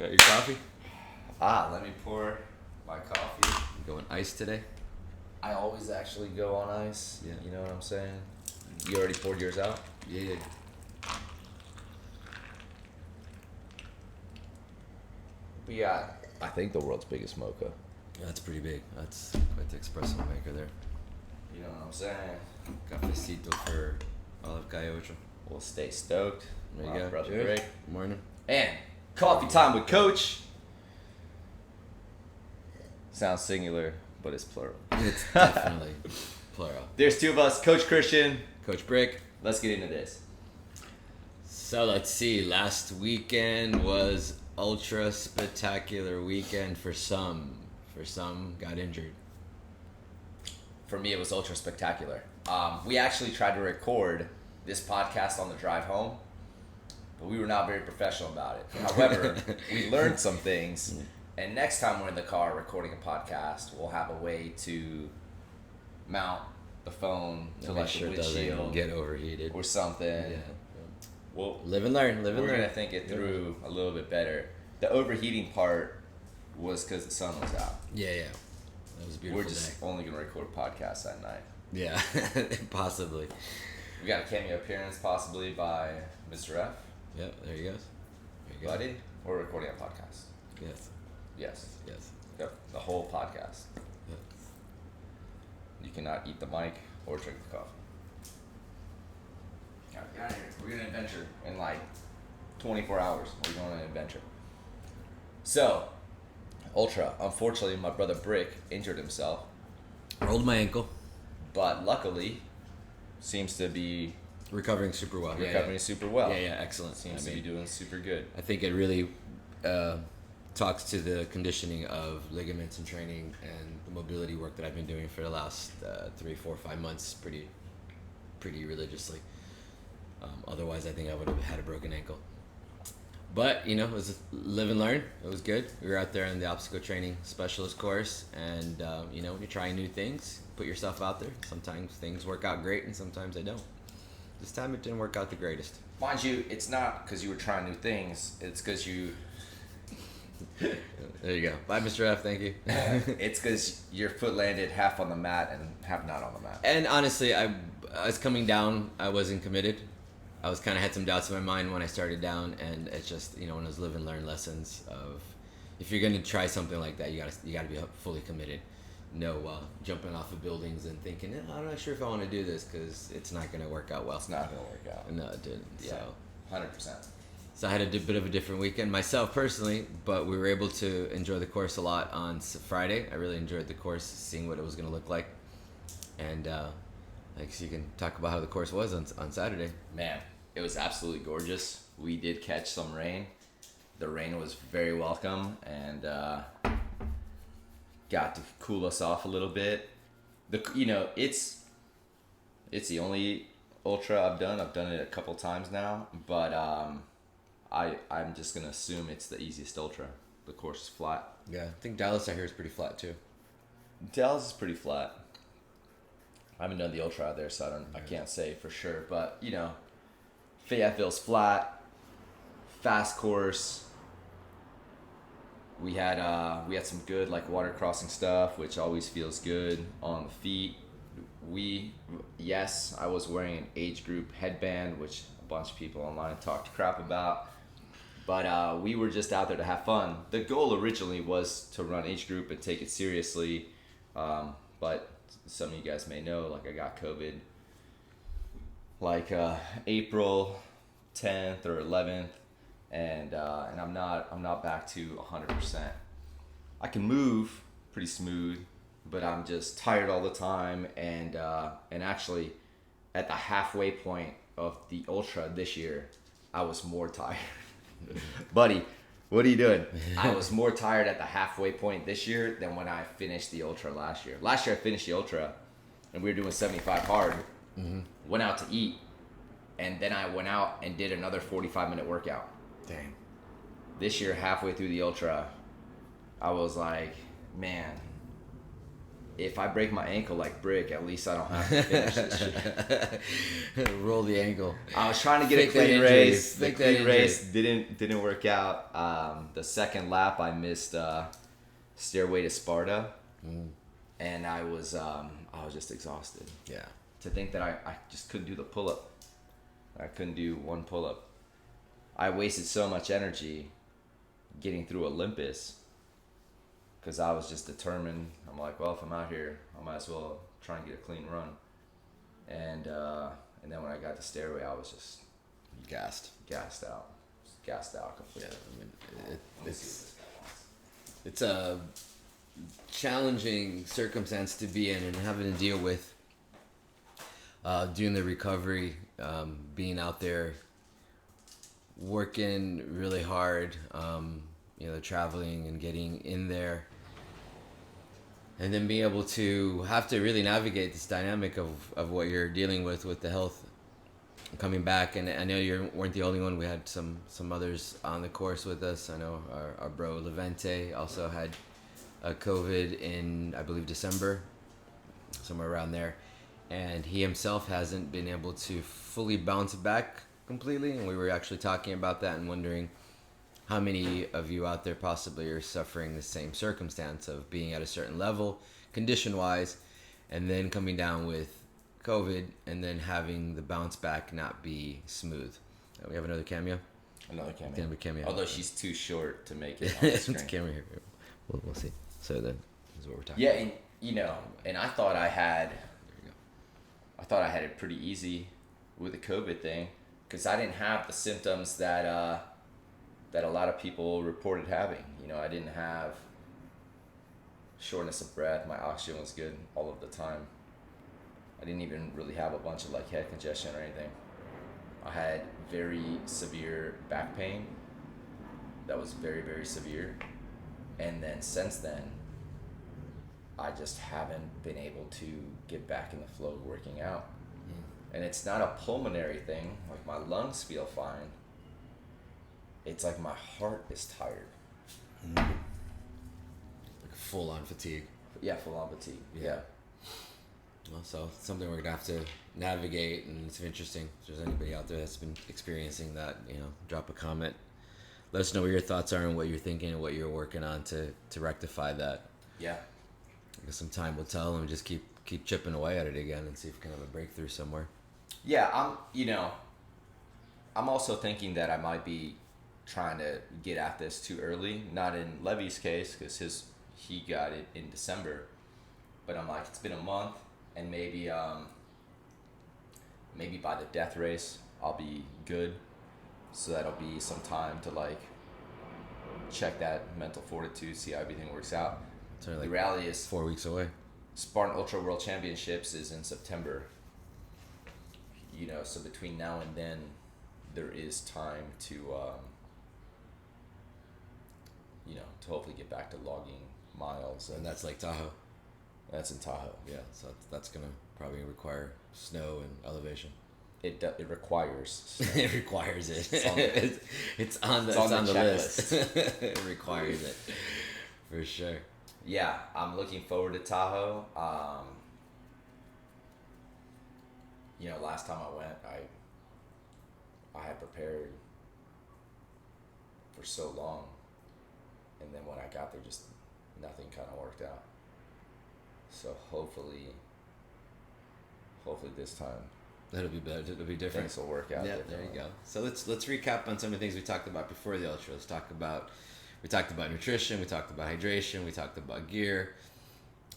Got your coffee? Let me pour my coffee. You going ice today? I always actually go on ice. Yeah. You know what I'm saying? You already poured yours out? Yeah. We got, I think, the world's biggest mocha. That's pretty big. That's quite the espresso maker there. You know what I'm saying? Cafecito for Olive Gaiocho. We'll stay stoked. There you My go. brother Cheers. Brik. Morning. And coffee time with Coach. Sounds singular, but it's plural. It's definitely plural. There's two of us, Coach Christian. Coach Brik. Let's get into this. So let's see. Last weekend was ultra spectacular weekend for some. For some got injured. For me, it was ultra spectacular. We actually tried to record this podcast on the drive home, but we were not very professional about it. However, we learned some things, and next time we're in the car recording a podcast, we'll have a way to mount the phone to Make like sure the it doesn't windshield get overheated. or something. Yeah. We'll, Live and learn. Live and we're learn. gonna think it through a little bit better. The overheating part was because the sun was out. Yeah. That was a beautiful We're just day. only gonna record podcasts at night. Yeah, possibly. We got a cameo appearance possibly by Mr. F. Yep, there you go. There you go. Buddy, we're recording a podcast. Yes. Yes. The whole podcast. Yes. You cannot eat the mic or drink the coffee. Alright, get out of here. We're going to adventure in like 24 hours. We're going on an adventure. So, Ultra. Unfortunately, my brother Brik injured himself, Rolled my ankle. but luckily seems to be Recovering super well. recovering super well. Yeah, excellent. Seems I to be mean, doing super good. I think it really talks to the conditioning of ligaments and training and the mobility work that I've been doing for the last 3, 4, 5 months pretty religiously. Otherwise, I think I would have had a broken ankle. But, it was live and learn. It was good. We were out there in the obstacle training specialist course, and, when you're trying new things, put yourself out there. Sometimes things work out great, and sometimes they don't. This time it didn't work out the greatest. Mind you, it's not because you were trying new things. It's because you... There you go. Bye, Mr. F. Thank you. It's because your foot landed half on the mat and half not on the mat. And honestly, I was coming down. I wasn't committed. I was kind of had some doubts in my mind when I started down, and it's just when those live and learn lessons of if you're gonna try something like that, you gotta be fully committed. No jumping off of buildings and thinking I'm not sure if I want to do this because it's not gonna work out well. It's not going to work out. No, it didn't. Yeah, 100%. So I had a bit of a different weekend myself personally, but we were able to enjoy the course a lot on Friday. I really enjoyed the course, seeing what it was going to look like. And I guess you can talk about how the course was on Saturday. Man, it was absolutely gorgeous. We did catch some rain. The rain was very welcome and got to cool us off a little bit. It's the only ultra I've done. I've done it a couple times now, but I'm just gonna assume it's the easiest ultra. The course is flat. Yeah, I think Dallas I hear is pretty flat too. Dallas is pretty flat. I haven't done the ultra out there, so I can't say for sure. But Fayetteville's flat, fast course. We had some good like water crossing stuff, which always feels good on the feet. I was wearing an age group headband, which a bunch of people online talked crap about. But we were just out there to have fun. The goal originally was to run age group and take it seriously. But some of you guys may know, like I got COVID like April 10th or 11th, and I'm not back to 100%. I can move pretty smooth, but I'm just tired all the time, and actually at the halfway point of the ultra this year, I was more tired. Buddy, what are you doing? I was more tired at the halfway point this year than when I finished the ultra last year. Last year I finished the ultra and we were doing 75 hard. Mm-hmm. Went out to eat, and then I went out and did another 45-minute workout. Dang. This year, halfway through the ultra, I was like, man, if I break my ankle like Brik, at least I don't have to finish this shit. Roll the ankle. I was trying to get Fake a clean that injury. race. The Fake that clean injury. race didn't work out. The second lap I missed Stairway to Sparta, and I was just exhausted. Yeah. To think that I just couldn't do the pull up. I couldn't do one pull up. I wasted so much energy getting through Olympus because I was just determined. I'm like, well, if I'm out here, I might as well try and get a clean run. And then when I got to Stairway, I was just Gassed. gassed out completely. Yeah, I mean, it's a challenging circumstance to be in and having to deal with doing the recovery, being out there, working really hard, traveling and getting in there, and then being able to have to really navigate this dynamic of what you're dealing with the health coming back. And I know you weren't the only one. We had some others on the course with us. I know our bro Levente also had COVID in, I believe, December, somewhere around there, and he himself hasn't been able to fully bounce back completely. And we were actually talking about that and wondering how many of you out there possibly are suffering the same circumstance of being at a certain level condition wise and then coming down with COVID and then having the bounce back not be smooth. We have another cameo. Another cameo. Although she's too short to make it on the screen. It's cameo here. We'll see. So then, this is what we're talking Yeah, about. and I thought I had it pretty easy with the COVID thing because I didn't have the symptoms that a lot of people reported having. I didn't have shortness of breath. My oxygen was good all of the time. I didn't even really have a bunch of head congestion or anything. I had very severe back pain. That was very, very severe. And then since then, I just haven't been able to get back in the flow of working out. And it's not a pulmonary thing. Like, my lungs feel fine. It's like my heart is tired. Like full on fatigue. Yeah, full on fatigue. Yeah. Well, so it's something we're gonna have to navigate, and it's interesting. If there's anybody out there that's been experiencing that, drop a comment. Let us know what your thoughts are and what you're thinking and what you're working on to rectify that. Yeah. I guess some time will tell, and just keep chipping away at it again and see if we can have a breakthrough somewhere. Yeah, I'm also thinking that I might be trying to get at this too early. Not in Levy's case, because he got it in December. But I'm like, it's been a month, and maybe by the death race I'll be good. So that'll be some time to check that mental fortitude, see how everything works out. So the reality is 4 weeks away. Spartan Ultra World Championships is in September. So between now and then, there is time to to hopefully get back to logging miles. And that's Lake Tahoe. That's in Tahoe. Yeah, so that's gonna probably require snow and elevation. It requires snow. It requires it. It's on the checklist. list. It requires it for sure. Yeah, I'm looking forward to Tahoe. Last time I went, I had prepared for so long, and then when I got there, just nothing kind of worked out. So hopefully this time That'll be better. It'll be different. things will work out. Yeah, there you go. So let's recap on some of the things we talked about before the ultra. We talked about nutrition. We talked about hydration. We talked about gear.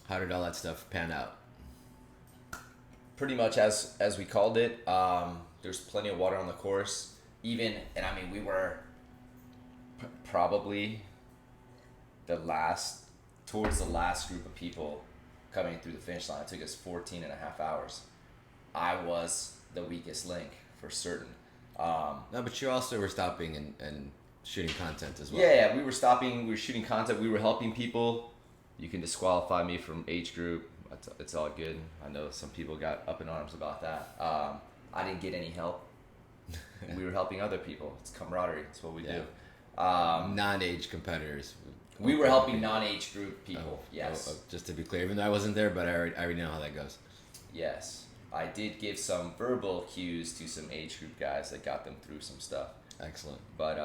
How did all that stuff pan out? Pretty much as we called it. There's plenty of water on the course. We were probably towards the last group of people coming through the finish line. It took us 14 and a half hours. I was the weakest link for certain. No, but you also were stopping and shooting content as well. Yeah, we were stopping. We were shooting content. We were helping people. You can disqualify me from age group. It's all good. I know some people got up in arms about that. I didn't get any help. We were helping other people. It's camaraderie. It's what we do. Non-age competitors. We were helping non-age group people. Yes. Just to be clear, even though I wasn't there, but I already know how that goes. Yes. I did give some verbal cues to some age group guys that got them through some stuff. Excellent. But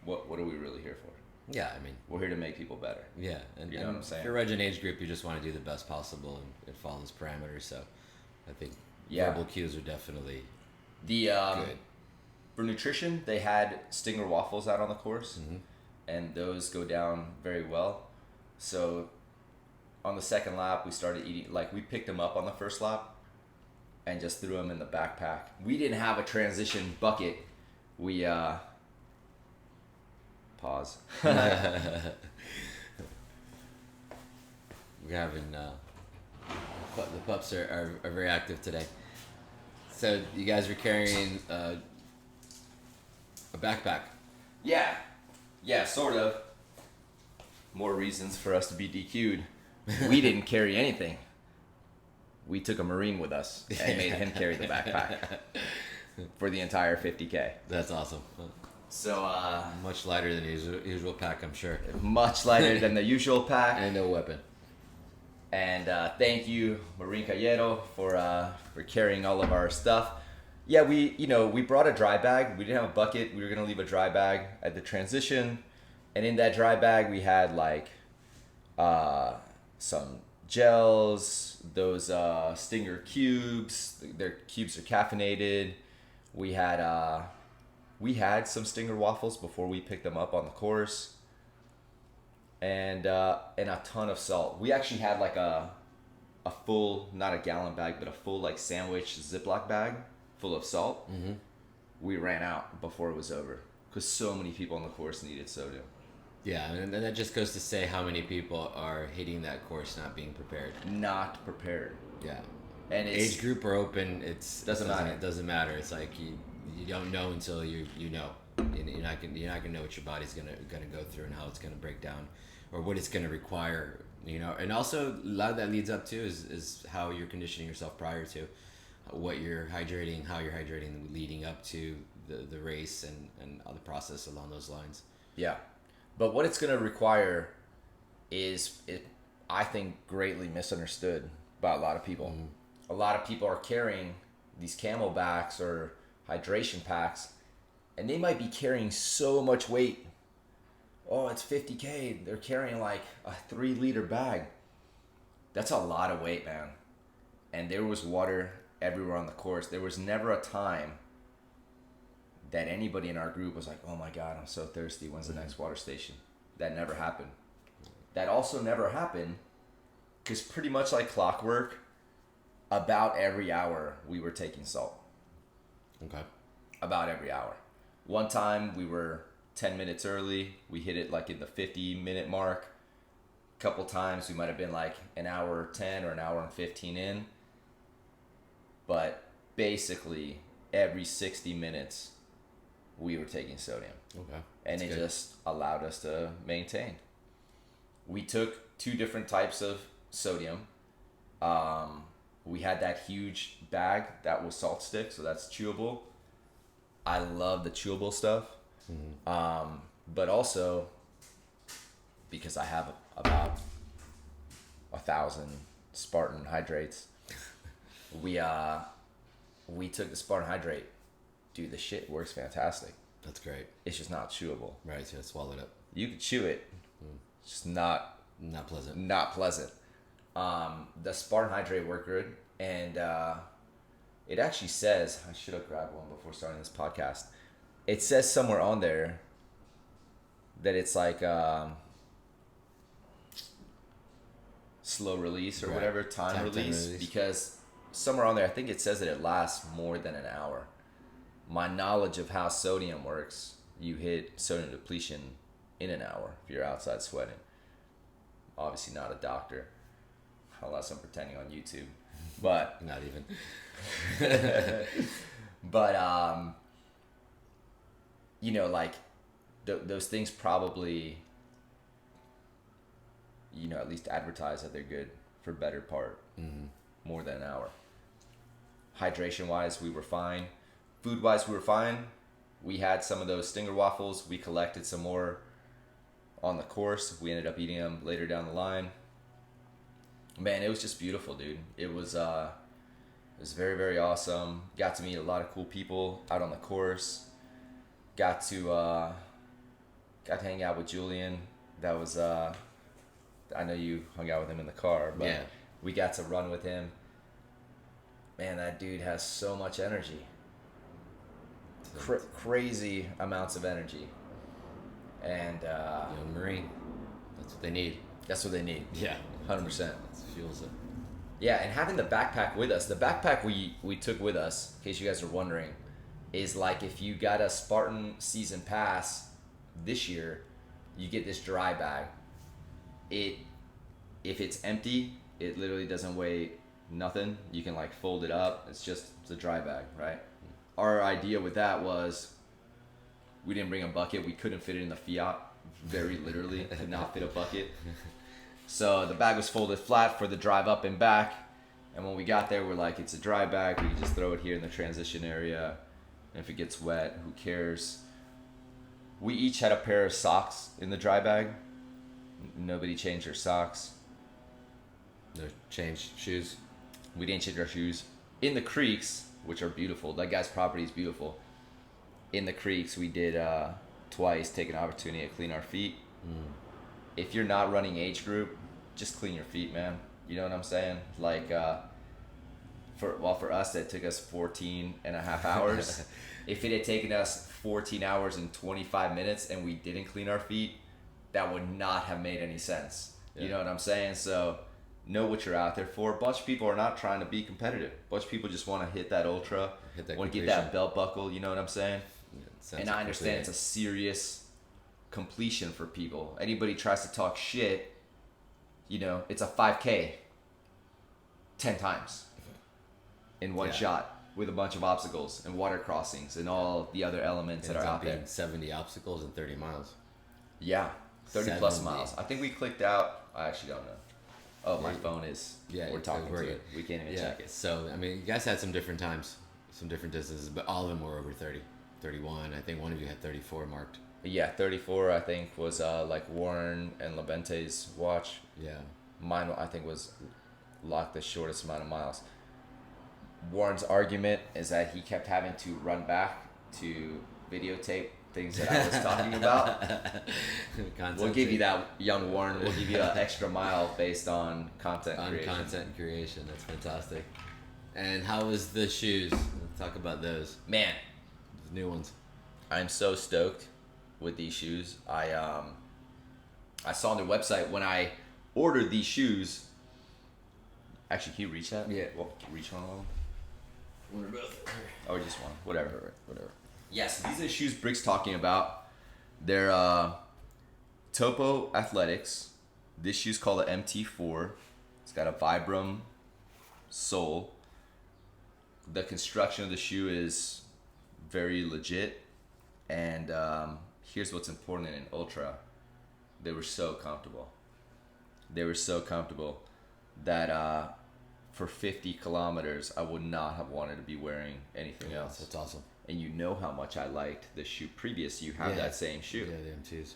what are we really here for? Yeah, I mean, we're here to make people better. Yeah, and you know what I'm saying? If you're an age group, you just want to do the best possible and follow those parameters. So, I think verbal cues are definitely good. For nutrition, they had Stinger waffles out on the course, and those go down very well. So, on the second lap, we started eating, like we picked them up on the first lap and just threw them in the backpack. We didn't have a transition bucket. We pause. We're having the pups are very active today. So you guys were carrying a backpack. Yeah, sort of. More reasons for us to be DQ'd. We didn't carry anything. We took a Marine with us and made him carry the backpack for the entire 50K. That's awesome. So much lighter than usual pack, I'm sure. Much lighter than the usual pack. And no weapon. And thank you, Marine Cayero, for carrying all of our stuff. Yeah, we brought a dry bag. We didn't have a bucket. We were gonna leave a dry bag at the transition, and in that dry bag we had like some gels, those Stinger cubes. Their cubes are caffeinated. We had some Stinger waffles before we picked them up on the course, and a ton of salt. We actually had like a full, not a gallon bag, but a full like sandwich Ziploc bag full of salt. Mm-hmm. We ran out before it was over because so many people on the course needed sodium. Yeah, and that just goes to say how many people are hitting that course not being prepared. Not prepared. Yeah. And it's, age group or open, doesn't matter. It doesn't matter. It's like you don't know until you know. You're not gonna know what your body's gonna go through and how it's gonna break down, or what it's gonna require. And also a lot of that leads up to is how you're conditioning yourself prior to, what you're hydrating, how you're hydrating leading up to the race and the process along those lines. Yeah. But what it's going to require is, I think, greatly misunderstood by a lot of people. Mm-hmm. A lot of people are carrying these Camelbacks or hydration packs, and they might be carrying so much weight. Oh, it's 50K. They're carrying like a 3-liter bag. That's a lot of weight, man. And there was water everywhere on the course. There was never a time that anybody in our group was like, oh my God, I'm so thirsty. When's the next water station? That never happened. That also never happened because pretty much like clockwork, about every hour we were taking salt. Okay. About every hour. One time we were 10 minutes early. We hit it like in the 50-minute mark. A couple times we might have been like an hour 10 or an hour and 15 in. But basically every 60 minutes we were taking sodium. Okay. And it just allowed us to maintain. We took 2 different types of sodium. We had that huge bag that was salt stick, so that's chewable. I love the chewable stuff. Mm-hmm. But also, because I have about 1,000 Spartan hydrates, we took the Spartan hydrate. Dude, the shit works fantastic. That's great. It's just not chewable. Right, so swallow it up. You can chew it. It's just not pleasant. Not pleasant. The Spartan hydrate worked good, and it actually says, I should have grabbed one before starting this podcast. It says somewhere on there that it's like slow release or whatever, time release, because somewhere on there, I think it says that it lasts more than an hour. My knowledge of how sodium works, you hit sodium depletion in an hour if you're outside sweating. Obviously not a doctor, unless I'm pretending on YouTube, but not even. But like those things probably, at least advertise that they're good for better part, more than an hour. Hydration wise, we were fine. Food wise, we were fine. We had some of those Stinger waffles. We collected some more on the course. We ended up eating them later down the line. Man, it was just beautiful, dude. It was very, very awesome. Got to meet a lot of cool people out on the course. Got to hang out with Julian. That was I know you hung out with him in the car, but Yeah. we got to run with him. Man, that dude has so much energy. Crazy amounts of energy. And Young Marine. That's what they need. that's what they need. Yeah. 100%. That fuels it. Yeah, and having the backpack with us, the backpack we took with us, in case you guys are wondering, is like if you got a Spartan season pass this year, you get this dry bag. If it's empty, it literally doesn't weigh nothing. You can like fold it up. It's a dry bag, right? Our idea with that was we didn't bring a bucket. We couldn't fit it in the Fiat. Very literally, could not fit a bucket. So the bag was folded flat for the drive up and back. And when we got there, we're like, it's a dry bag. We can just throw it here in the transition area. And if it gets wet, who cares? We each had a pair of socks in the dry bag. Nobody changed their socks. No change shoes. We didn't change our shoes. In the creeks, which are beautiful, that guy's property is beautiful. In the creeks, we did twice take an opportunity to clean our feet. If you're not running age group, just clean your feet, man. You know what I'm saying? Like, for us, that took us 14 and a half hours. If it had taken us 14 hours and 25 minutes and we didn't clean our feet, that would not have made any sense. You know what I'm saying? So know what you're out there for. A bunch of people are not trying to be competitive. A bunch of people just want to hit that ultra, want to get that belt buckle, you know what I'm saying? And I understand it's a serious completion for people. Anybody tries to talk shit, you know, it's a 5K 10 times in one shot with a bunch of obstacles and water crossings and all the other elements that are out there. 70 obstacles and 30 miles. Yeah, 30 plus 70. miles. I think we clicked out. I actually don't know. Oh, my phone is. Yeah, we're talking we're to good. it. We can't even check it. So, I mean, you guys had some different times, some different distances, but all of them were over 30. 31. I think one of you had 34 marked. Yeah, 34 I think was like Warren and Levente's watch. Yeah. Mine I think was locked the shortest amount of miles. Warren's argument is that he kept having to run back to videotape things that I was talking about. We'll give you that, young Warren. We'll give you an extra mile based on content creation. Content creation. That's fantastic. And how was the shoes? Let's talk about those. Man, The new ones. I'm so stoked with these shoes. I saw on their website when I ordered these shoes. Actually, can you reach that? Yeah. Well, reach one of them. We're both. Oh, just one. Whatever. Whatever. Yes, these are the shoes Brik's talking about. They're Topo Athletics. This shoe's called the MT4. It's got a Vibram sole. The construction of the shoe is very legit. And here's what's important in an ultra. They were so comfortable. They were so comfortable that for 50 kilometers, I would not have wanted to be wearing anything else. That's awesome. And you know how much I liked the shoe previous. You have that same shoe. Yeah, the M2s.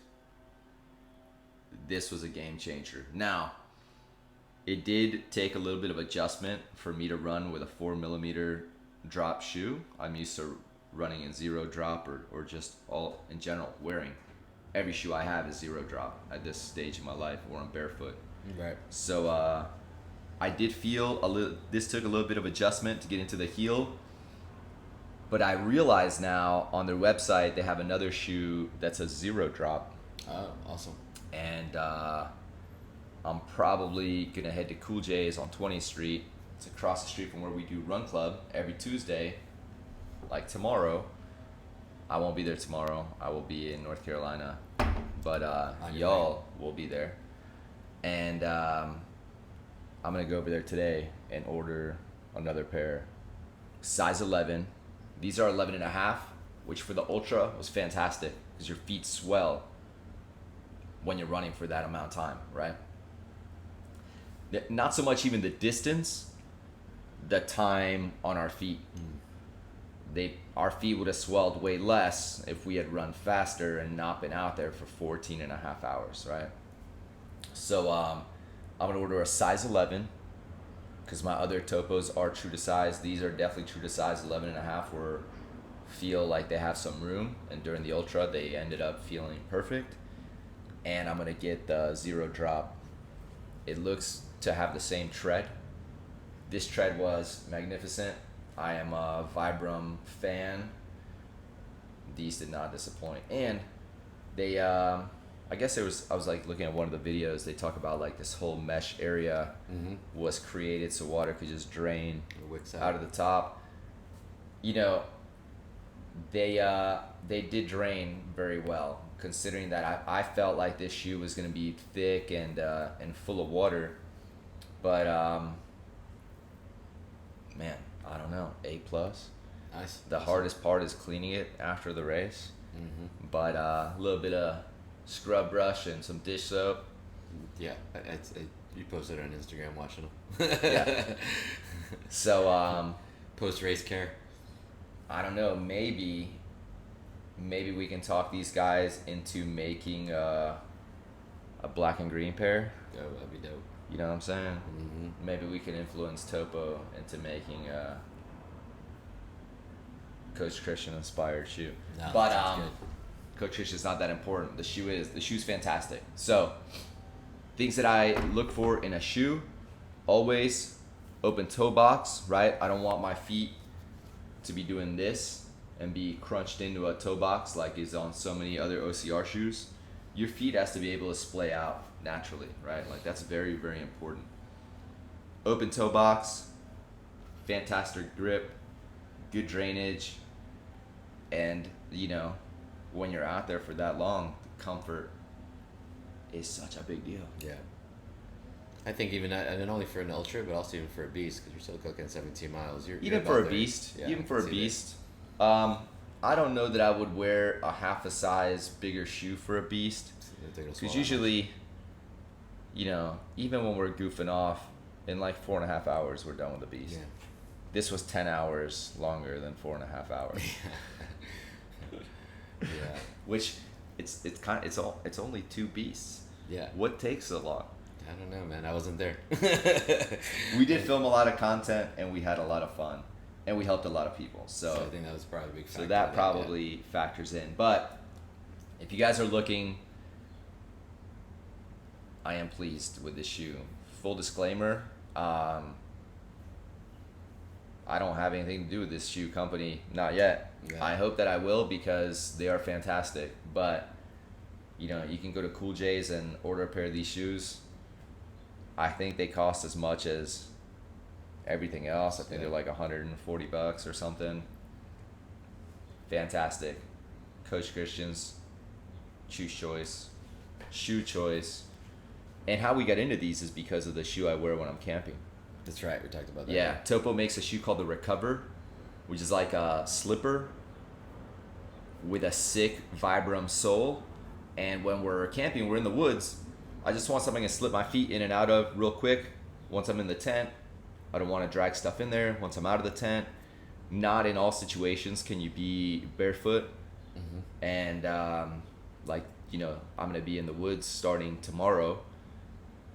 This was a game changer. Now, it did take a little bit of adjustment for me to run with a 4mm drop shoe. I'm used to running in 0 drop or just all in general wearing. Every shoe I have is 0 drop at this stage in my life where I'm barefoot. Right. So I did feel this took a little bit of adjustment to get into the heel. But I realize now on their website they have another shoe that's a 0 drop. Oh, awesome. And I'm probably going to head to Cool J's on 20th Street. It's across the street from where we do Run Club every Tuesday. Like tomorrow. I won't be there tomorrow. I will be in North Carolina. But y'all will be there. And I'm going to go over there today and order another pair. Size 11. These are 11 and a half, which for the Ultra was fantastic because your feet swell when you're running for that amount of time, right? Not so much even the distance, the time on our feet. our feet would have swelled way less if we had run faster and not been out there for 14 and a half hours, right? So I'm gonna order a size 11 because my other topos are true to size. These are definitely true to size 11 and a half, where feel like they have some room, and during the ultra they ended up feeling perfect. And I'm gonna get the 0 drop. It looks to have the same tread. This tread was magnificent. I am a Vibram fan. These did not disappoint. And they, I guess I was like looking at one of the videos, they talk about like this whole mesh area was created so water could just drain out of the top. You know, they did drain very well, considering that I felt like this shoe was gonna be thick and full of water. But man, I don't know, A+. Nice. The hardest part is cleaning it after the race. But a little bit of scrub brush and some dish soap. Yeah, you posted it on Instagram watching them. Yeah. So post race care. I don't know, maybe we can talk these guys into making a black and green pair. Yeah, that'd be dope. You know what I'm saying? Maybe we can influence Topo into making a Coach Christian inspired shoe. No, but Coach Christian's not that important. The shoe's fantastic. So things that I look for in a shoe: always open toe box, right? I don't want my feet to be doing this and be crunched into a toe box like is on so many other OCR shoes. Your feet has to be able to splay out naturally, right? Like that's very, very important. Open toe box, fantastic grip, good drainage, and you know, when you're out there for that long, comfort is such a big deal. Yeah. I think even and only for an ultra, but also even for a beast, because you're still cooking 17 miles. Even for a beast. I don't know that I would wear a half a size bigger shoe for a beast, because usually, you know, even when we're goofing off, in like 4.5 hours we're done with the beast. Yeah. This was 10 hours longer than 4.5 hours. Yeah. Which it's only 2 beasts. Yeah. What takes so long? I don't know, man. I wasn't there. We did film a lot of content, and we had a lot of fun, and we helped a lot of people. So I think that was probably a big factor. So that probably factors in. But if you guys are looking, I am pleased with this shoe. Full disclaimer, I don't have anything to do with this shoe company, not yet. Yeah. I hope that I will, because they are fantastic. But you know, you can go to Cool J's and order a pair of these shoes. I think they cost as much as everything else. I think they're like $140 or something. Fantastic. Coach Christian's shoe choice. And how we got into these is because of the shoe I wear when I'm camping. That's right. We talked about that. Yeah. Topo makes a shoe called the Recover, which is like a slipper with a sick Vibram sole. And when we're camping, we're in the woods, I just want something to slip my feet in and out of real quick. Once I'm in the tent, I don't want to drag stuff in there. Once I'm out of the tent, not in all situations can you be barefoot. And like, you know, I'm going to be in the woods starting tomorrow.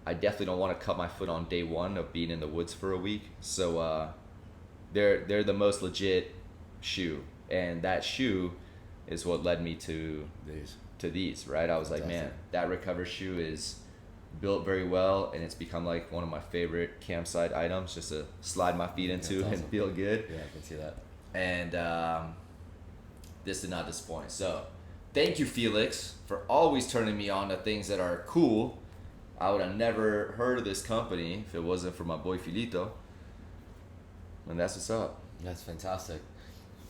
I definitely don't want to cut my foot on day 1 of being in the woods for a week. So they're the most legit shoe. And that shoe is what led me to these, right? I was like, man, that Recover shoe is built very well, and it's become like one of my favorite campsite items just to slide my feet into and feel good. Yeah, I can see that. And this did not disappoint. So thank you, Felix, for always turning me on to things that are cool. I would have never heard of this company if it wasn't for my boy Filito. And that's what's up. That's fantastic.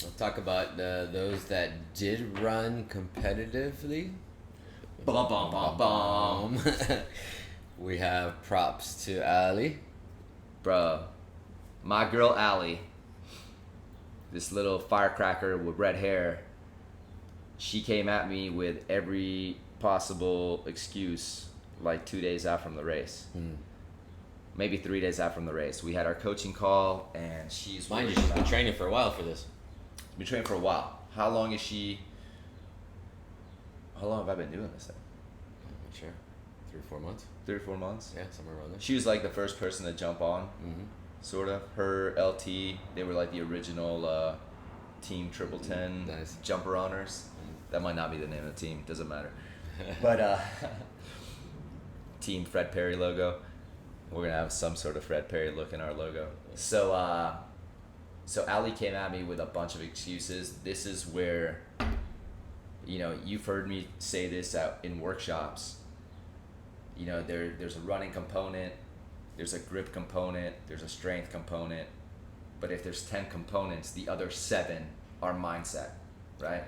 We'll talk about those that did run competitively. Bum, bum, bum, bum. We have props to Ali. Bruh, my girl Ali, this little firecracker with red hair, she came at me with every possible excuse like 2 days out from the race. Maybe 3 days out from the race. We had our coaching call, and she's Mind you, she's been training for a while for this. Been training for a while. How long have I been doing this thing? I'm not sure. 3 or 4 months. 3 or 4 months? Yeah, somewhere around there. She was like the first person to jump on, sort of. Her, LT, they were like the original Team Triple 10 Nice. jumper honors. That might not be the name of the team, doesn't matter. But Team Fred Perry logo. We're gonna have some sort of Fred Perry look in our logo. So Ali came at me with a bunch of excuses. This is where, you've heard me say this in workshops. There's a running component, there's a grip component, there's a strength component. But if there's 10 components, the other 7 are mindset, right?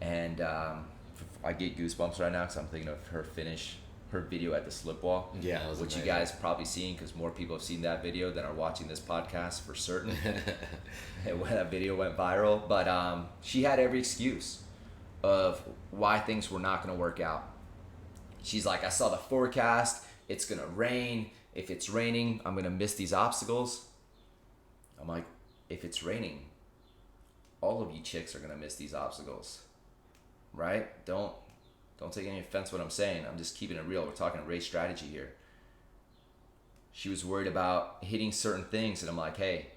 And I get goosebumps right now because I'm thinking of her video at the slip wall. Yeah, that was which amazing. You guys probably seen because more people have seen that video than are watching this podcast for certain. And when that video went viral, but she had every excuse of why things were not going to work out. She's like, I saw the forecast. It's going to rain. If it's raining, I'm going to miss these obstacles. I'm like, if it's raining, all of you chicks are going to miss these obstacles, right? Don't take any offense what I'm saying. I'm just keeping it real. We're talking race strategy here. She was worried about hitting certain things, and I'm like, hey,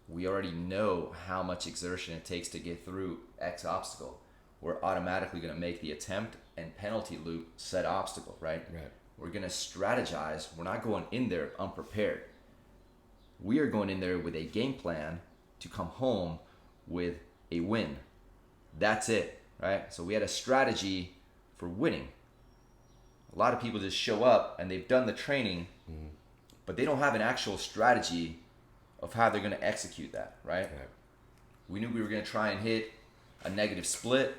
we already know how much exertion it takes to get through X obstacle. We're automatically going to make the attempt and penalty loop set obstacle, right? Right. We're going to strategize. We're not going in there unprepared. We are going in there with a game plan to come home with a win. That's it, right? So we had a strategy for winning. A lot of people just show up and they've done the training, but they don't have an actual strategy of how they're going to execute that, right? We knew we were going to try and hit a negative split.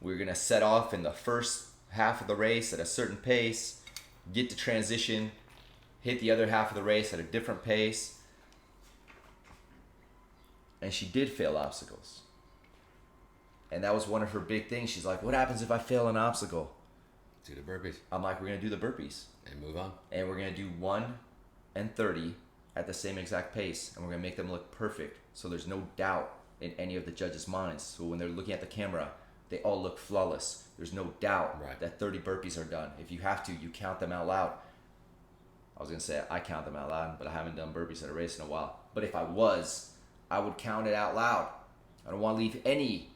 We were going to set off in the first half of the race at a certain pace, get to transition, hit the other half of the race at a different pace. And she did fail obstacles. And that was one of her big things. She's like, what happens if I fail an obstacle? Do the burpees. I'm like, we're going to do the burpees. And move on. And we're going to do 1 and 30 at the same exact pace. And we're going to make them look perfect. So there's no doubt in any of the judges' minds. So when they're looking at the camera, they all look flawless. There's no doubt that 30 burpees are done. If you have to, you count them out loud. I was going to say I count them out loud, but I haven't done burpees at a race in a while. But if I was, I would count it out loud. I don't want to leave any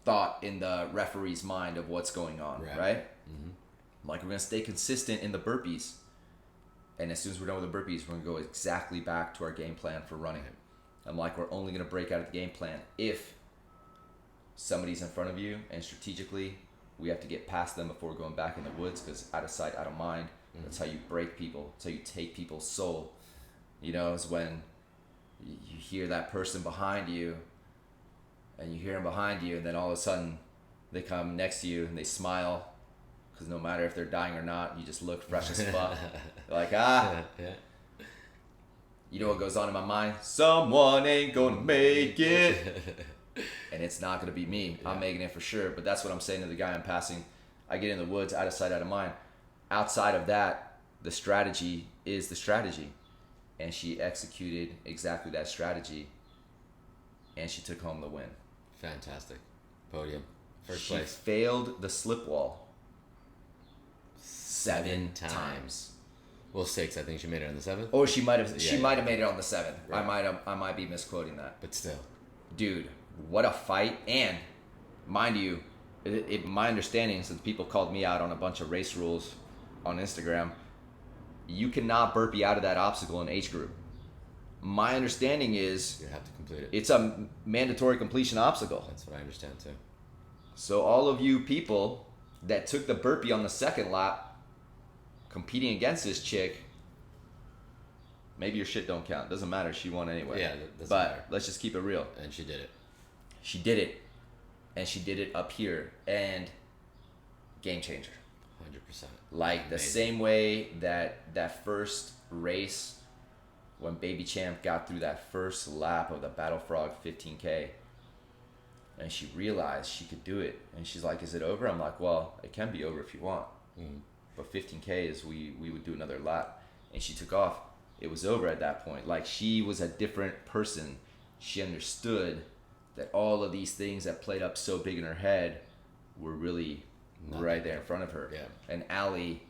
thought in the referee's mind of what's going on, right? Like, we're going to stay consistent in the burpees. And as soon as we're done with the burpees, we're going to go exactly back to our game plan for running. I'm like, we're only going to break out of the game plan if somebody's in front of you, and strategically, we have to get past them before going back in the woods, because out of sight, out of mind. That's how you break people. That's how you take people's soul. It's when you hear that person behind you, and you hear them behind you, and then all of a sudden they come next to you and they smile, because no matter if they're dying or not, you just look fresh as fuck. They're like, Yeah. You know what goes on in my mind? Someone ain't gonna make it. And it's not gonna be me. I'm making it for sure. But that's what I'm saying to the guy I'm passing. I get in the woods, out of sight, out of mind. Outside of that, the strategy is the strategy. And she executed exactly that strategy. And she took home the win. Fantastic. Podium. First She place. failed the slip wall 7 times. Well, 6. I think she made it on the 7th. Or she might have Yeah, might have made it on the 7th. Right. I might be misquoting that. But still. Dude, what a fight. And mind you, my understanding, since people called me out on a bunch of race rules on Instagram, you cannot burpee out of that obstacle in H group. My understanding is You have to complete it. it's a mandatory completion obstacle. That's what I understand too. So all of you people that took the burpee on the second lap competing against this chick, maybe your shit don't count. Doesn't matter. She won anyway. Yeah, that doesn't but matter. Let's just keep it real. And she did it. She did it. And she did it up here. And game changer. 100%. Like the Amazing. same way that first race when Baby Champ got through that first lap of the Battle Frog 15K, and she realized she could do it, and she's like, is it over? I'm like, well, it can be over if you want, but 15K is we would do another lap. And she took off. It was over at that point. Like, she was a different person. She understood that all of these things that played up so big in her head were really right there in front of her. Yeah. And Allie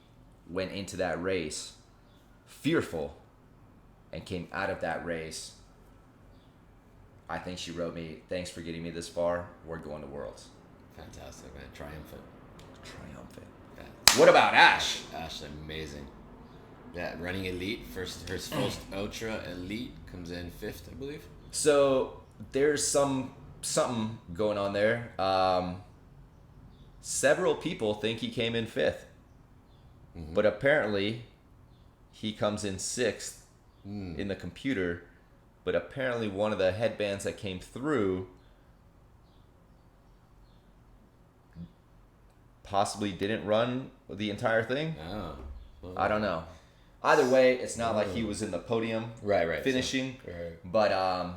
went into that race fearful and came out of that race. I think she wrote me, "Thanks for getting me this far. We're going to Worlds." Fantastic, man. Triumphant. Yeah. What about Ash? Ash, amazing. Yeah, running elite. Her first ultra elite comes in 5th, I believe. So there's something going on there. Several people think he came in 5th, but apparently he comes in 6th in the computer. But apparently one of the headbands that came through possibly didn't run the entire thing. Oh. Well, I don't know. Either way, it's not like he was in the podium finishing. So, but I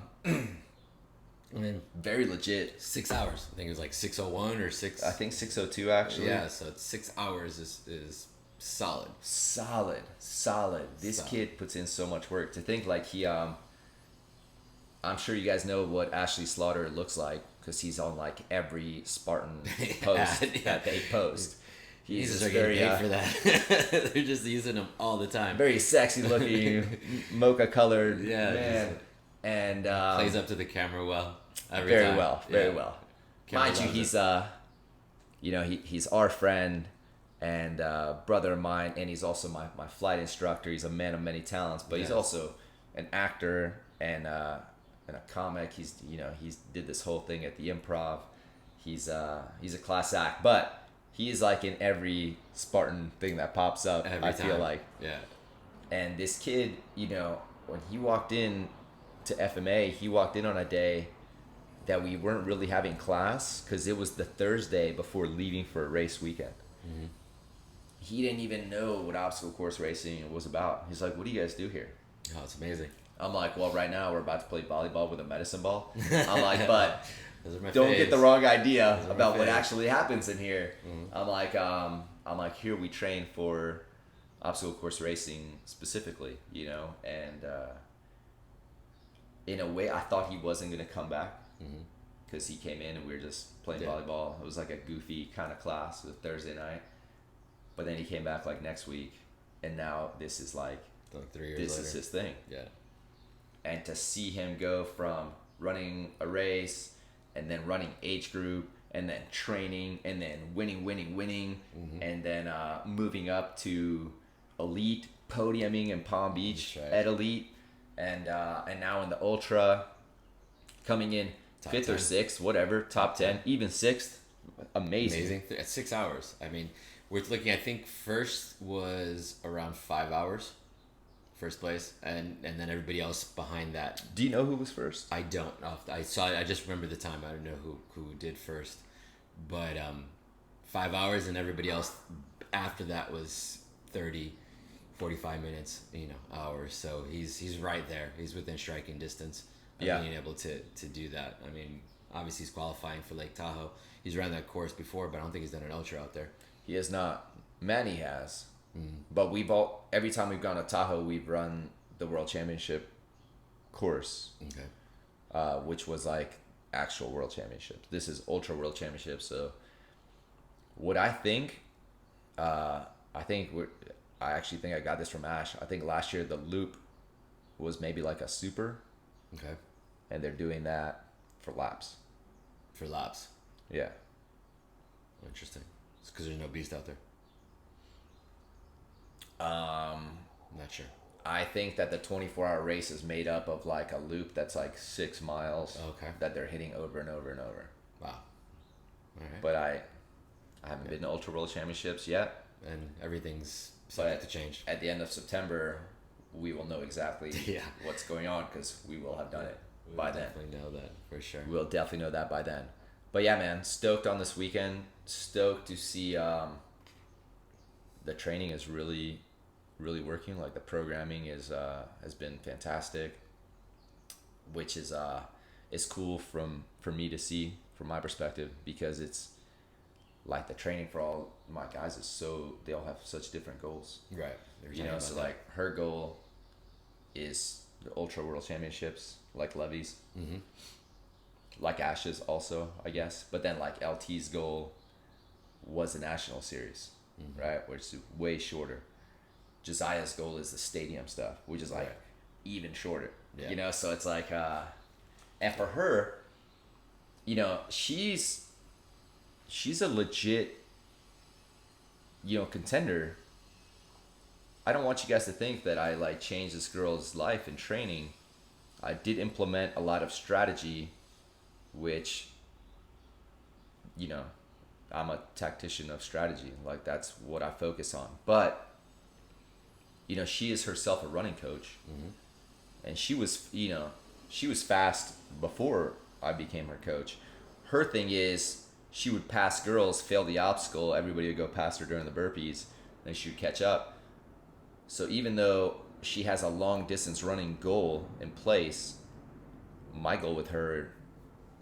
mean, very legit. 6 hours. I think it was like 6:01 or 6. I think 6:02 actually. Yeah, so 6 hours is solid. Solid. This kid puts in so much work. To think like he I'm sure you guys know what Ashley Slaughter looks like because he's on like every Spartan post that they post. He's just very paid for that. They're just using him all the time. Very sexy looking, mocha colored man, and plays up to the camera well. Very well. Mind you, he's he's our friend and brother of mine, and he's also my flight instructor. He's a man of many talents, but he's also an actor and a comic. He's did this whole thing at the Improv. He's a class act, but he is like in every Spartan thing that pops up. I feel like. Yeah. And this kid, when he walked in to FMA, he walked in on a day that we weren't really having class because it was the Thursday before leaving for a race weekend. Mm-hmm. He didn't even know what obstacle course racing was about. He's like, "What do you guys do here?" Oh, it's amazing. I'm like, "Well, right now we're about to play volleyball with a medicine ball." I'm like, "But don't faves. get the wrong idea about what actually happens in here." Mm-hmm. I'm like, here we train for obstacle course racing specifically, and in a way, I thought he wasn't gonna come back because he came in and we were just playing volleyball. It was like a goofy kind of class. It was Thursday night, but then he came back like next week, and now this is like 3 years this later. is his thing. Yeah. And to see him go from running a race and then running age group and then training and then winning and then moving up to elite, podiuming in Palm Beach at elite, and now in the ultra, coming in top 5th 10. Or 6th, whatever, top 10, even 6th. Amazing. At 6 hours. I mean, we're looking. I think first was around 5 hours. First place, and then everybody else behind that. Do you know who was first? I don't know. I just remember the time. I don't know who did first, but 5 hours, and everybody else after that was 30, 45 minutes, hours. So he's right there. He's within striking distance of being able to do that. I mean, obviously he's qualifying for Lake Tahoe. He's ran that course before, but I don't think he's done an ultra out there. He has not. Manny has. But every time we've gone to Tahoe, we've run the World Championship course, which was like actual World Championships. This is Ultra World Championship. So what I think, I actually think I got this from Ash. I think last year the loop was maybe like a super. Okay. And they're doing that for laps. For laps. Yeah. Interesting. It's because there's no beast out there. Not sure. I think that the 24-hour race is made up of like a loop that's like 6 miles. Okay. That they're hitting over and over and over. Wow. All right. But I haven't been to Ultra World Championships yet. And everything's subject to change. At the end of September, we will know exactly what's going on because we will have done it by then. We'll definitely know that for sure. We'll definitely know that by then. But yeah, man, stoked on this weekend. Stoked to see the training is really working. Like the programming has been fantastic, which is cool for me to see from my perspective because it's like the training for all my guys is they all have such different goals. Right. So like her goal is the Ultra World Championships, like Levy's. Mm-hmm. like Ash's also, I guess. But then like LT's goal was the national series, right? Which is way shorter. Josiah's goal is the stadium stuff, which is like even shorter. Yeah. You know, so it's like, and for her, you know, she's a legit, you know, contender. I don't want you guys to think that I like changed this girl's life in training. I did implement a lot of strategy, which, you know, I'm a tactician of strategy. Like that's what I focus on. But, you know, she is herself a running coach, and she was, you know, she was fast before I became her coach. Her thing is she would pass girls, fail the obstacle, everybody would go past her during the burpees, then she would catch up. So even though she has a long distance running goal in place, my goal with her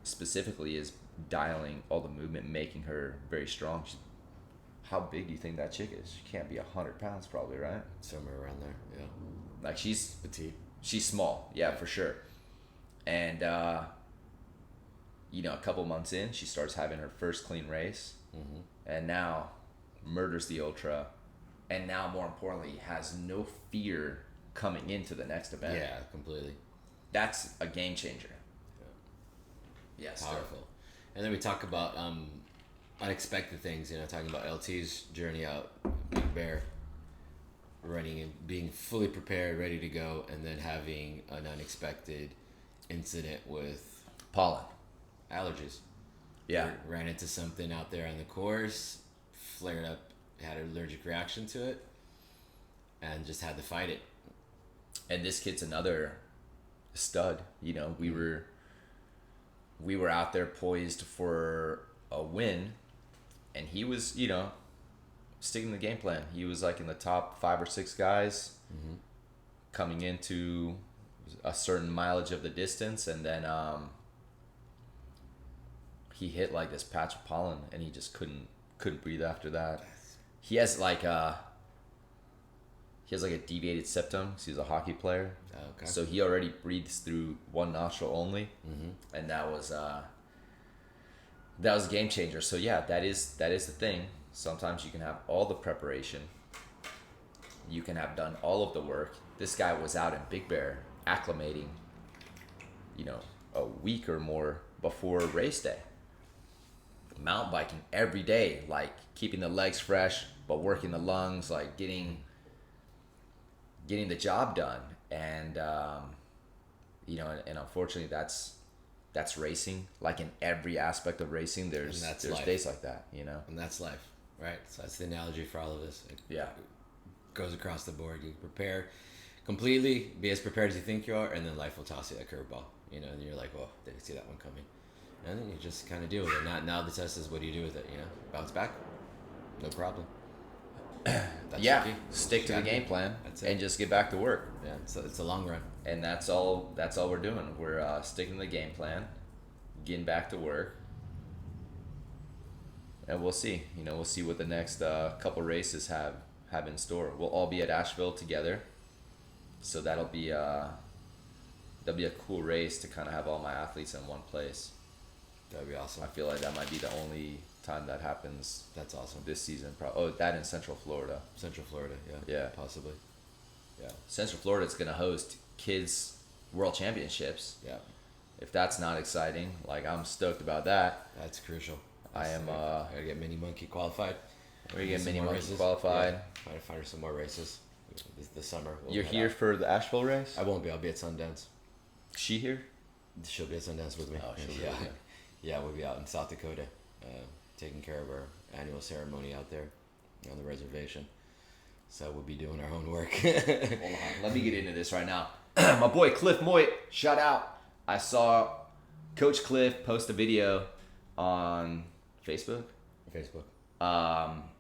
specifically is dialing all the movement, making her very strong. How big do you think that chick is? She can't be 100 pounds probably, right? Somewhere around there, yeah. Like she's Petite. She's small, yeah, for sure. And you know, a couple months in, she starts having her first clean race, and now murders the ultra, and now more importantly has no fear coming into the next event. Yeah, completely. That's a game changer. Yeah, Powerful. And then we talk about unexpected things, you know, talking about LT's journey out Big Bear, running and being fully prepared, ready to go, and then having an unexpected incident with pollen allergies. Yeah. Ran into something out there on the course, flared up, had an allergic reaction to it, and just had to fight it. And this kid's another stud. You know, we were out there poised for a win, and he was, you know, sticking to the game plan. He was like in the top 5 or 6 guys coming into a certain mileage of the distance, and then he hit like this patch of pollen, and he just couldn't breathe after that. He has like a deviated septum because he's a hockey player. Okay. So he already breathes through one nostril only, and that was a game changer. So yeah, that is the thing. Sometimes you can have all the preparation, you can have done all of the work. This guy was out in Big Bear acclimating, you know, a week or more before race day, mountain biking every day, like keeping the legs fresh but working the lungs, like getting the job done. And you know, and unfortunately that's racing. Like in every aspect of racing, there's life. Days like that, you know. And that's life, right? So that's the analogy for all of this. It goes across the board. You prepare completely, be as prepared as you think you are, and then life will toss you that curveball, you know, and you're like, well, didn't see that one coming. And then you just kind of deal with it. Now the test is, what do you do with it, you know? Bounce back? No problem. That's stick to the game plan and just get back to work. Yeah, so it's a long run. And that's all we're doing. We're sticking to the game plan, getting back to work, and we'll see. You know, we'll see what the next couple races have in store. We'll all be at Asheville together, so that'll be a cool race to kind of have all my athletes in one place. That'd be awesome. I feel like that might be the only time that happens. That's awesome. This season, that in Central Florida. Central Florida, yeah, possibly. Yeah, Central Florida's gonna host kids world championships. Yeah, if that's not exciting, like I'm stoked about that. That's crucial. I am. Gotta get Mini Monkey qualified. We get Mini Monkey qualified. Try to find her some more races this summer. You're here for the Asheville race? I won't be. I'll be at Sundance. She here? She'll be at Sundance with me. Oh, she'll be. Yeah, we'll be out in South Dakota, taking care of our annual ceremony out there on the reservation. So we'll be doing our own work. Hold on, let me get into this right now. My boy Cliff Moyt, shout out. I saw Coach Cliff post a video on Facebook.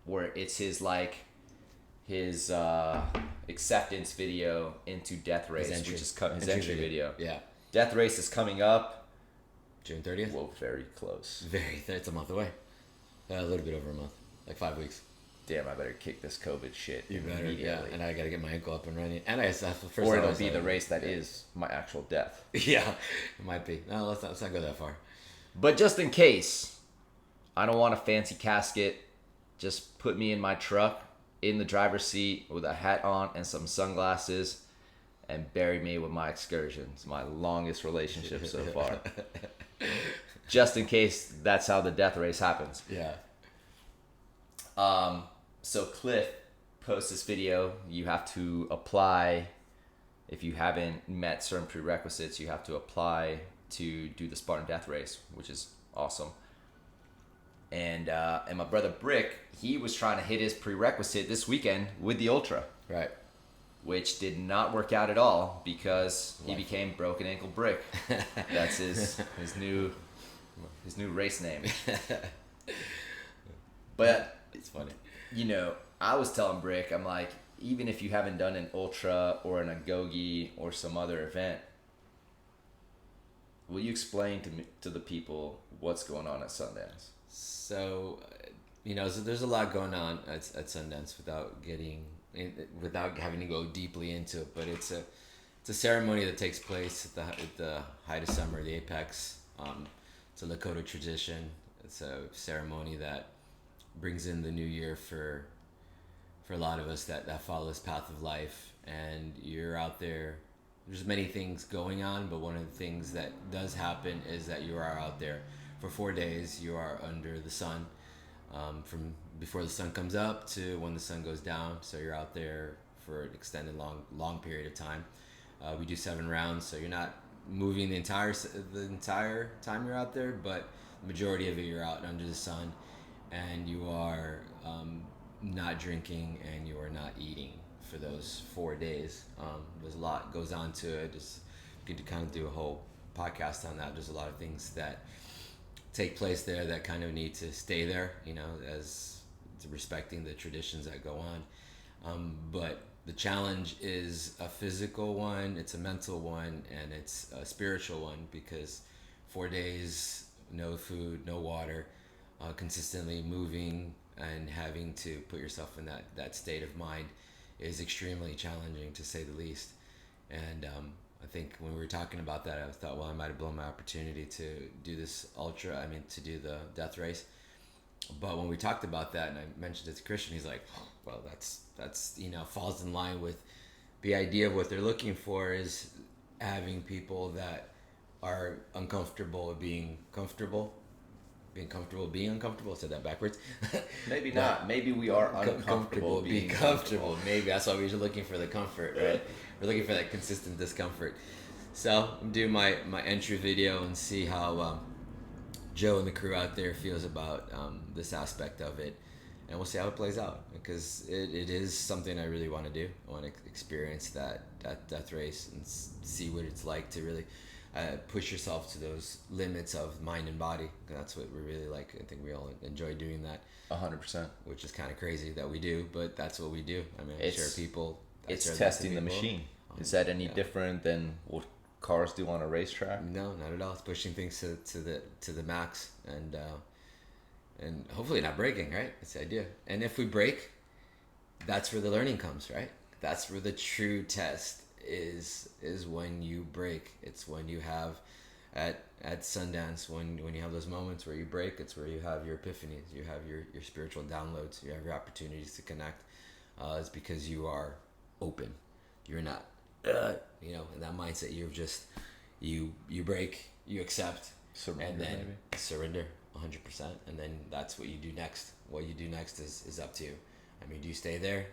Where it's his acceptance video into Death Race, which is his entry video. Yeah. Death Race is coming up June 30th? Whoa, very close. It's a month away. A little bit over a month. Like 5 weeks. Damn, I better kick this COVID shit immediately. Yeah, and I gotta get my ankle up and running. And that's the first or it'll be the race that is my actual death. Yeah, it might be. No, let's not go that far. But just in case, I don't want a fancy casket. Just put me in my truck, in the driver's seat, with a hat on and some sunglasses, and bury me with my excursions. My longest relationship so far. Just in case that's how the death race happens. Yeah. So Cliff posts this video. You have to apply. If you haven't met certain prerequisites, you have to apply to do the Spartan Death Race, which is awesome. And my brother Brik, he was trying to hit his prerequisite this weekend with the Ultra. Right. Which did not work out at all because he became Broken Ankle Brik. That's his new race name. But it's funny. You know, I was telling Brik, I'm like, even if you haven't done an Ultra or an Agogi or some other event, will you explain to the people what's going on at Sundance? So, so there's a lot going on at Sundance without having to go deeply into it. But it's a ceremony that takes place at the height of summer, the apex. It's a Lakota tradition. It's a ceremony that brings in the new year for a lot of us that follow this path of life. And you're out there. There's many things going on, but one of the things that does happen is that you are out there for 4 days. You are under the sun, from before the sun comes up to when the sun goes down. So you're out there for an extended long period of time. We do 7 rounds, so you're not moving the entire time you're out there, but the majority of it you're out under the sun, and you are not drinking and you are not eating for those 4 days. There's a lot goes on to it. Just good to kind of do a whole podcast on that. There's a lot of things that take place there that kind of need to stay there, as to respecting the traditions that go on. But the challenge is a physical one, it's a mental one, and it's a spiritual one, because 4 days, no food, no water, consistently moving and having to put yourself in that state of mind is extremely challenging, to say the least. And I think when we were talking about that, I thought, well, I might have blown my opportunity to do this to do the death race. But when we talked about that and I mentioned it to Christian, he's like, oh, well, that's falls in line with the idea of what they're looking for, is having people that are uncomfortable being comfortable. Being comfortable being uncomfortable. I said that backwards. Maybe not. Maybe we are uncomfortable being comfortable. Maybe that's why we're looking for the comfort, right? We're looking for that consistent discomfort. So I'm doing my entry video and see how Joe and the crew out there feels about this aspect of it, and we'll see how it plays out, because it is something I really want to do. I want to experience that death race and see what it's like to really push yourself to those limits of mind and body. That's what we really like. I think we all enjoy doing that. 100%. Which is kind of crazy that we do, but that's what we do. I mean, it's testing the machine. Is that any different than what cars do on a racetrack? No, not at all. It's pushing things to the max, and hopefully not breaking, right? That's the idea. And if we break, that's where the learning comes, right? That's where the true test is when you break. It's when you have at Sundance, when you have those moments where you break. It's where you have your epiphanies, you have your spiritual downloads, you have your opportunities to connect. It's because you are open. You're not in that mindset. You're just you break, you accept, surrender, and then maybe. Surrender 100%, and then that's what you do next. What you do next is up to you. I mean, do you stay there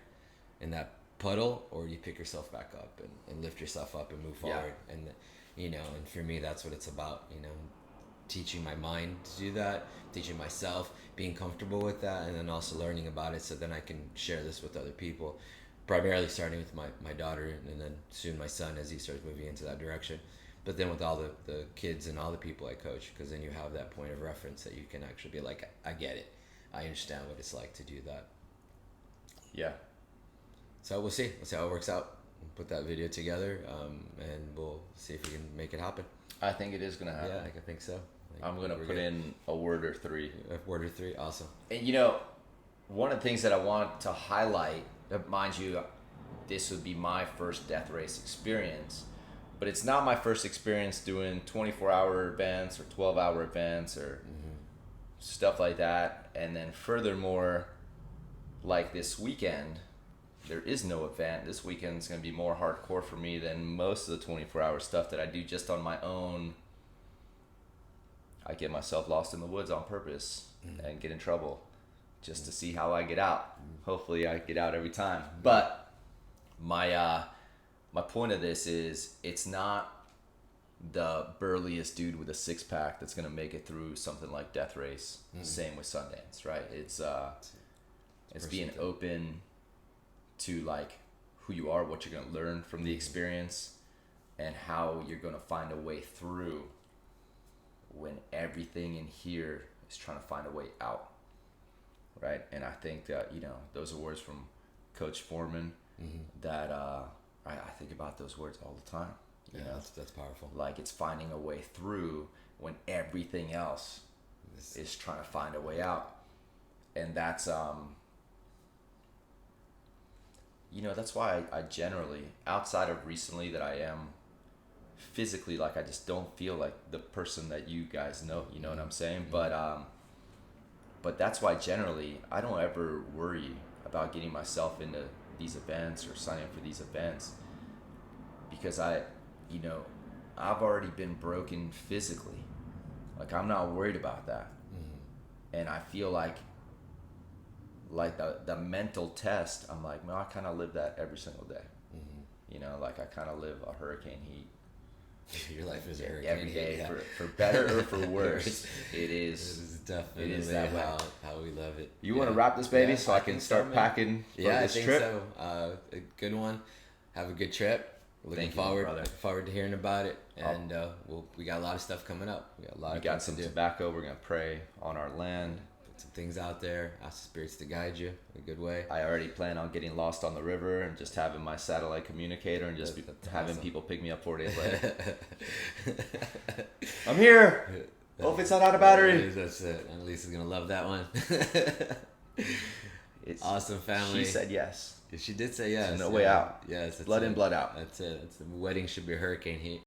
in that puddle, or you pick yourself back up and lift yourself up and move forward? And and for me, that's what it's about. Teaching my mind to do that, teaching myself, being comfortable with that, and then also learning about it, so then I can share this with other people, primarily starting with my daughter, and then soon my son as he starts moving into that direction, but then with all the kids and all the people I coach, because then you have that point of reference that you can actually be like, I get it, I understand what it's like to do that. Yeah. So we'll see how it works out. We'll put that video together, and we'll see if we can make it happen. I think it is going to happen. Yeah, I think so. I'm going to put in a word or three. A word or three, awesome. And one of the things that I want to highlight, mind you, this would be my first death race experience, but it's not my first experience doing 24-hour events or 12-hour events or stuff like that. And then furthermore, like this weekend, there is no event. This weekend's going to be more hardcore for me than most of the 24-hour stuff that I do just on my own. I get myself lost in the woods on purpose and get in trouble just to see how I get out. Hopefully I get out every time. But my point of this is, it's not the burliest dude with a six-pack that's going to make it through something like Death Race. Same with Sundance, right? It's being open to like who you are, what you're going to learn from the experience, and how you're going to find a way through when everything in here is trying to find a way out, right? And I think that, you know, those are words from Coach Foreman that I think about those words all the time. You know, that's powerful. Like, it's finding a way through when everything else is trying to find a way out. And that's you know, that's why I generally, outside of recently that I am physically, like, I just don't feel like the person that you guys know, you know what I'm saying? But that's why generally I don't ever worry about getting myself into these events or signing up for these events, because I've already been broken physically. Like, I'm not worried about that. And I feel like the mental test, I'm like, no, I kind of live that every single day. You know, like, I kind of live a hurricane heat. Your life is a hurricane every day, heat, for better or for worse. It is definitely that way. how we love it. You want to wrap this baby so I can think start so, packing for I this think trip? so. A good one. Have a good trip. Looking forward to hearing about it. And we got a lot of stuff coming up. We got some tobacco. We're gonna pray on our land. Put some things out there. Ask the spirits to guide you in a good way. I already plan on getting lost on the river and just having my satellite communicator and just having people pick me up 4 days later. I'm here. Hope it's not out of battery. That's it. Annalisa's gonna love that one. It's awesome, family. She said yes. She did say yes. No way out. Yes. Blood in, blood out. That's it. The wedding should be hurricane heat.